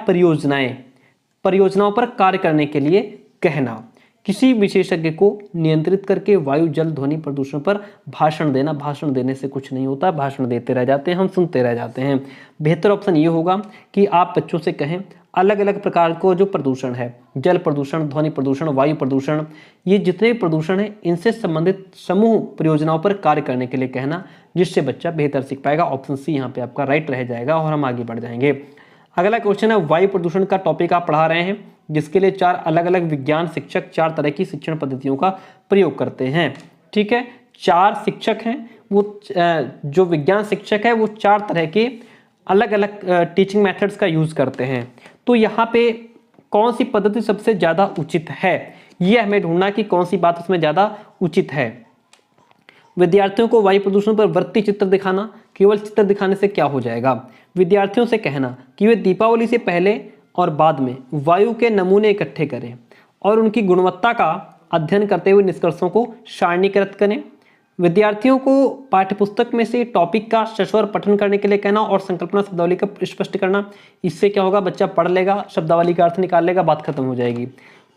परियोजनाओं पर कार्य करने के लिए कहना। किसी विशेषज्ञ को नियंत्रित करके वायु, जल, ध्वनि प्रदूषण पर भाषण देना। भाषण देने से कुछ नहीं होता, भाषण देते रह जाते हैं, हम सुनते रह जाते हैं। बेहतर ऑप्शन ये होगा कि आप बच्चों से कहें अलग अलग प्रकार को जो प्रदूषण है, जल प्रदूषण, ध्वनि प्रदूषण, वायु प्रदूषण, ये जितने भी प्रदूषण है इनसे संबंधित समूह परियोजनाओं पर कार्य करने के लिए कहना, जिससे बच्चा बेहतर सीख पाएगा। ऑप्शन सी यहाँ पे आपका राइट रह जाएगा और हम आगे बढ़ जाएंगे। अगला क्वेश्चन है, वायु प्रदूषण का टॉपिक आप पढ़ा रहे हैं, जिसके लिए 4 अलग अलग विज्ञान शिक्षक 4 तरह की शिक्षण पद्धतियों का प्रयोग करते हैं। ठीक है, 4 शिक्षक हैं, वो जो विज्ञान शिक्षक है वो 4 तरह के अलग अलग टीचिंग मेथड्स का यूज करते हैं। तो यहाँ पे कौन सी पद्धति सबसे ज्यादा उचित है, ये हमें ढूंढना कि कौन सी बात उसमें ज्यादा उचित है। विद्यार्थियों को वायु प्रदूषण पर वृत्तीय चित्र दिखाना, केवल चित्र दिखाने से क्या हो जाएगा? विद्यार्थियों से कहना कि वे दीपावली से पहले और बाद में वायु के नमूने इकट्ठे करें और उनकी गुणवत्ता का अध्ययन करते हुए निष्कर्षों को सारणीकृत करें। विद्यार्थियों को पाठ्यपुस्तक में से टॉपिक का सस्वर पठन करने के लिए कहना और संकल्पना शब्दावली का स्पष्ट करना। इससे क्या होगा, बच्चा पढ़ लेगा, शब्दावली का अर्थ निकाल लेगा, बात खत्म हो जाएगी।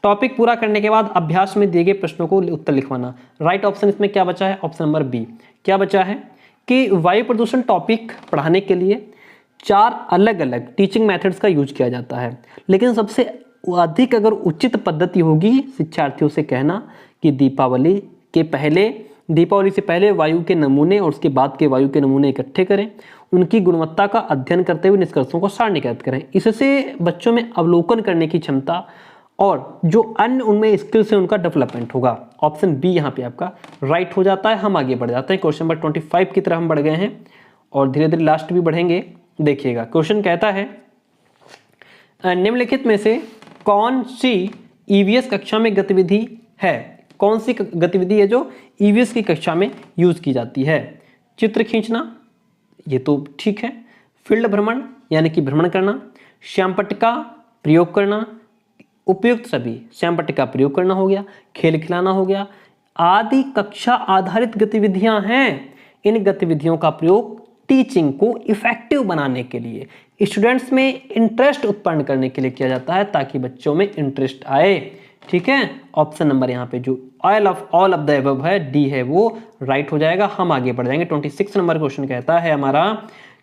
टॉपिक पूरा करने के बाद अभ्यास में दिए गए प्रश्नों को उत्तर लिखवाना। राइट ऑप्शन इसमें क्या बचा है? Option number B. क्या बचा है कि वायु प्रदूषण टॉपिक पढ़ाने के लिए 4 अलग अलग टीचिंग मेथड्स का यूज किया जाता है, लेकिन सबसे अधिक अगर उचित पद्धति होगी शिक्षार्थियों से कहना कि दीपावली से पहले वायु के नमूने और उसके बाद के वायु के नमूने इकट्ठे करें, उनकी गुणवत्ता का अध्ययन करते हुए निष्कर्षों को सारणीकृत करें। इससे बच्चों में अवलोकन करने की क्षमता और जो अन्य उनमें स्किल्स है उनका डेवलपमेंट होगा। ऑप्शन बी यहाँ पे आपका राइट हो जाता है। हम आगे बढ़ जाते हैं, क्वेश्चन नंबर 25 की तरफ हम बढ़ गए हैं और धीरे धीरे लास्ट भी बढ़ेंगे। देखिएगा, क्वेश्चन कहता है निम्नलिखित में से कौन सी ईवीएस कक्षा में गतिविधि है? कौन सी गतिविधि है जो ईवीएस की कक्षा में यूज की जाती है? चित्र खींचना, ये तो ठीक है। फील्ड भ्रमण यानी कि भ्रमण करना, श्यामपट्टिका प्रयोग करना, उपयुक्त सभी, श्यामपट्टिका प्रयोग करना हो गया, खेल खिलाना हो गया, आदि कक्षा आधारित गतिविधियां हैं। इन गतिविधियों का प्रयोग टीचिंग को इफेक्टिव बनाने के लिए, स्टूडेंट्स में इंटरेस्ट उत्पन्न करने के लिए किया जाता है, ताकि बच्चों में इंटरेस्ट आए। ठीक है, ऑप्शन नंबर यहाँ पे जो ऑल ऑफ द अबव है, डी है, वो राइट हो जाएगा। हम आगे बढ़ जाएंगे। 26 नंबर क्वेश्चन कहता है हमारा,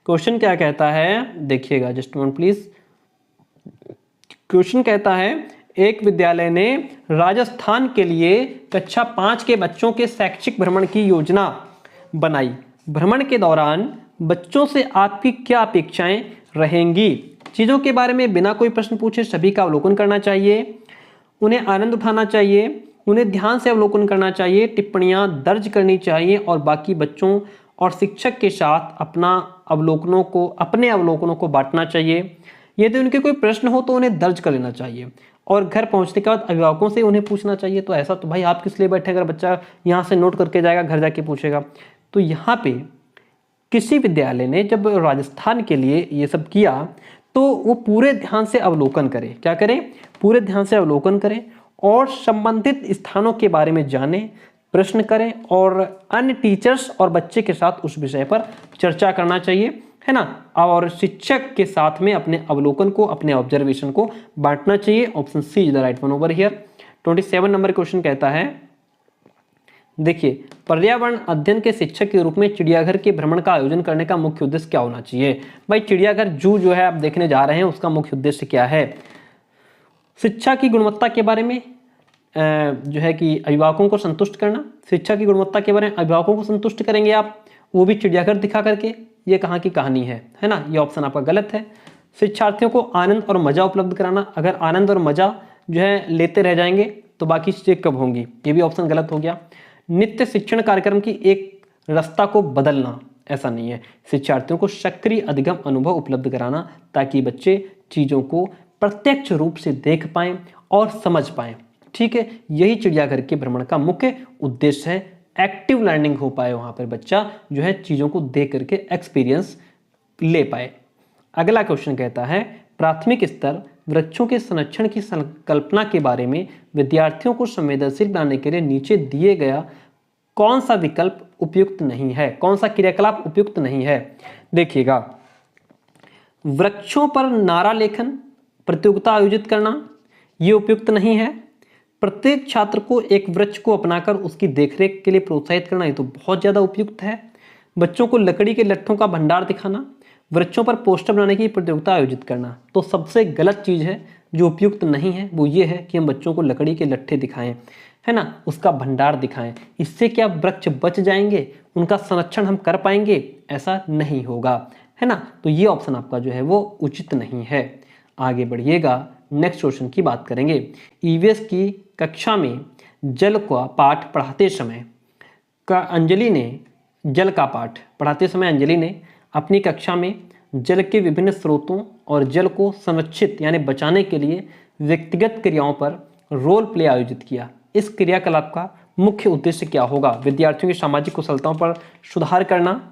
क्वेश्चन क्या कहता है देखिएगा, जस्ट वन प्लीज। क्वेश्चन कहता है एक विद्यालय ने राजस्थान के लिए कक्षा 5 के बच्चों के शैक्षिक भ्रमण की योजना बनाई। भ्रमण के दौरान बच्चों से आपकी क्या अपेक्षाएं रहेंगी? चीजों के बारे में बिना कोई प्रश्न पूछे सभी का अवलोकन करना चाहिए, उन्हें आनंद उठाना चाहिए, उन्हें ध्यान से अवलोकन करना चाहिए, टिप्पणियां दर्ज करनी चाहिए और बाकी बच्चों और शिक्षक के साथ अपने अवलोकनों को बांटना चाहिए। यदि उनके कोई प्रश्न हो तो उन्हें दर्ज कर लेना चाहिए और घर पहुंचने के बाद अभिभावकों से उन्हें पूछना चाहिए। तो ऐसा तो भाई आप किस लिए बैठे, अगर बच्चा यहाँ से नोट करके जाएगा घर जाके पूछेगा। तो यहाँ पे किसी विद्यालय ने जब राजस्थान के लिए ये सब किया तो वो पूरे ध्यान से अवलोकन करें। क्या करें? पूरे ध्यान से अवलोकन करें और संबंधित स्थानों के बारे में जानें, प्रश्न करें और अन्य टीचर्स और बच्चे के साथ उस विषय पर चर्चा करना चाहिए। है ना, और शिक्षक के साथ में अपने अवलोकन को, अपने ऑब्जर्वेशन को बांटना चाहिए। Option C is the right one over here. 27 number question कहता है, देखिए, पर्यावरण अध्ययन के शिक्षक के रूप में चिड़ियाघर के भ्रमण का आयोजन करने का मुख्य उद्देश्य क्या होना चाहिए। भाई चिड़ियाघर जू जो है आप देखने जा रहे हैं, उसका मुख्य उद्देश्य क्या है। शिक्षा की गुणवत्ता के बारे में जो है कि अभिभावकों को संतुष्ट करना। शिक्षा की गुणवत्ता के बारे में अभिभावकों को संतुष्ट करेंगे आप, वो भी चिड़ियाघर दिखा करके। ये कहाँ की कहानी है ना, ये ऑप्शन आपका गलत है। शिक्षार्थियों को आनंद और मजा उपलब्ध कराना। अगर आनंद और मजा जो है लेते रह जाएंगे तो बाकी चीजें कब होंगी, ये भी ऑप्शन गलत हो गया। नित्य शिक्षण कार्यक्रम की एक रास्ता को बदलना, ऐसा नहीं है। शिक्षार्थियों को सक्रिय अधिगम अनुभव उपलब्ध कराना ताकि बच्चे चीजों को प्रत्यक्ष रूप से देख पाएं और समझ पाएं। ठीक है, यही चिड़ियाघर के भ्रमण का मुख्य उद्देश्य है। एक्टिव लर्निंग हो पाए, वहां पर बच्चा जो है चीजों को देख करके एक्सपीरियंस ले पाए। अगला क्वेश्चन कहता है, प्राथमिक स्तर वृक्षों के संरक्षण की संकल्पना के बारे में विद्यार्थियों को संवेदनशील बनाने के लिए नीचे दिए गया कौन सा विकल्प उपयुक्त नहीं है, कौन सा क्रियाकलाप उपयुक्त नहीं है। देखिएगा, वृक्षों पर नारा लेखन प्रतियोगिता आयोजित करना, यह उपयुक्त नहीं है। प्रत्येक छात्र को एक वृक्ष को अपनाकर उसकी देखरेख के लिए प्रोत्साहित करना, ये तो बहुत ज्यादा उपयुक्त है। बच्चों को लकड़ी के लट्ठों का भंडार दिखाना, वृक्षों पर पोस्टर बनाने की प्रतियोगिता आयोजित करना, तो सबसे गलत चीज है जो उपयुक्त नहीं है वो ये है कि हम बच्चों को लकड़ी के लट्ठे दिखाएं, है ना, उसका भंडार दिखाएं। इससे क्या वृक्ष बच जाएंगे, उनका संरक्षण हम कर पाएंगे, ऐसा नहीं होगा, है ना। तो ये ऑप्शन आपका जो है वो उचित नहीं है। आगे बढ़िएगा, नेक्स्ट क्वेश्चन की बात करेंगे। ईवीएस की कक्षा में जल का पाठ पढ़ाते समय अंजलि ने अपनी कक्षा में जल के विभिन्न स्रोतों और जल को संरक्षित यानी बचाने के लिए व्यक्तिगत क्रियाओं पर रोल प्ले आयोजित किया। इस क्रियाकलाप का मुख्य उद्देश्य क्या होगा। विद्यार्थियों की सामाजिक कुशलताओं पर सुधार करना,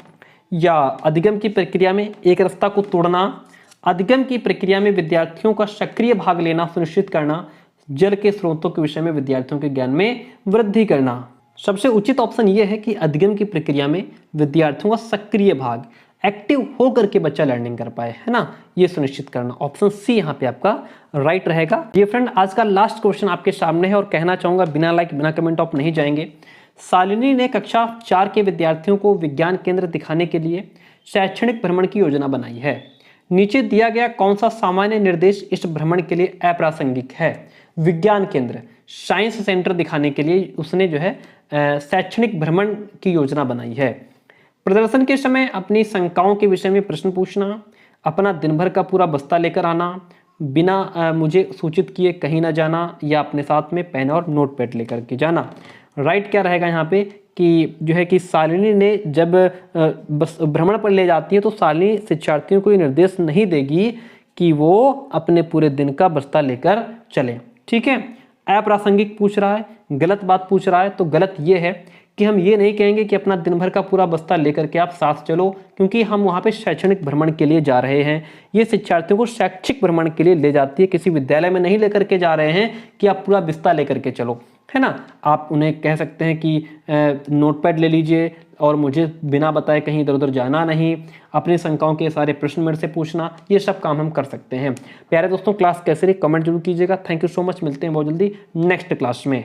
या अधिगम की प्रक्रिया में एक रास्ता को तोड़ना, अधिगम की प्रक्रिया में विद्यार्थियों का सक्रिय भाग लेना सुनिश्चित करना, जल के स्रोतों के विषय में विद्यार्थियों के ज्ञान में वृद्धि करना। सबसे उचित ऑप्शन यह है कि अधिगम की प्रक्रिया में विद्यार्थियों का सक्रिय भाग, एक्टिव होकर के बच्चा लर्निंग कर पाए, है ना, ये सुनिश्चित करना। ऑप्शन सी यहाँ पे आपका राइट रहेगा। ये फ्रेंड आज का लास्ट क्वेश्चन आपके सामने है और कहना चाहूंगा बिना लाइक बिना कमेंट ऑफ नहीं जाएंगे। शालिनी ने कक्षा 4 के विद्यार्थियों को विज्ञान केंद्र दिखाने के लिए शैक्षणिक भ्रमण की योजना बनाई है। नीचे दिया गया कौन सा सामान्य निर्देश इस भ्रमण के लिए अप्रासंगिक है। विज्ञान केंद्र, साइंस सेंटर दिखाने के लिए उसने जो है शैक्षणिक भ्रमण की योजना बनाई है। प्रदर्शन के समय अपनी शंकाओं के विषय में प्रश्न पूछना, अपना दिन भर का पूरा बस्ता लेकर आना, बिना मुझे सूचित किए कहीं ना जाना, या अपने साथ में पेन और नोटपैड लेकर के जाना। राइट क्या रहेगा यहाँ पे कि जो है कि शालिनी ने जब भ्रमण पर ले जाती है तो शालिनी शिक्षार्थियों को ये निर्देश नहीं देगी कि वो अपने पूरे दिन का बस्ता लेकर चले। ठीक है, अप्रासंगिक पूछ रहा है, गलत बात पूछ रहा है, तो गलत ये है कि हम ये नहीं कहेंगे कि अपना दिन भर का पूरा बस्ता लेकर के आप साथ चलो, क्योंकि हम वहाँ पे शैक्षणिक भ्रमण के लिए जा रहे हैं। ये शिक्षार्थियों को शैक्षिक भ्रमण के लिए ले जाती है, किसी विद्यालय में नहीं लेकर के जा रहे हैं कि आप पूरा बस्ता लेकर के चलो, है ना। आप उन्हें कह सकते हैं कि नोटपैड ले लीजिए और मुझे बिना बताए कहीं इधर उधर जाना नहीं, अपनी शंकाओं के सारे प्रश्न मेरे से पूछना, ये सब काम हम कर सकते हैं। प्यारे दोस्तों, क्लास कैसे रही कमेंट जरूर कीजिएगा। थैंक यू सो मच, मिलते हैं बहुत जल्दी नेक्स्ट क्लास में।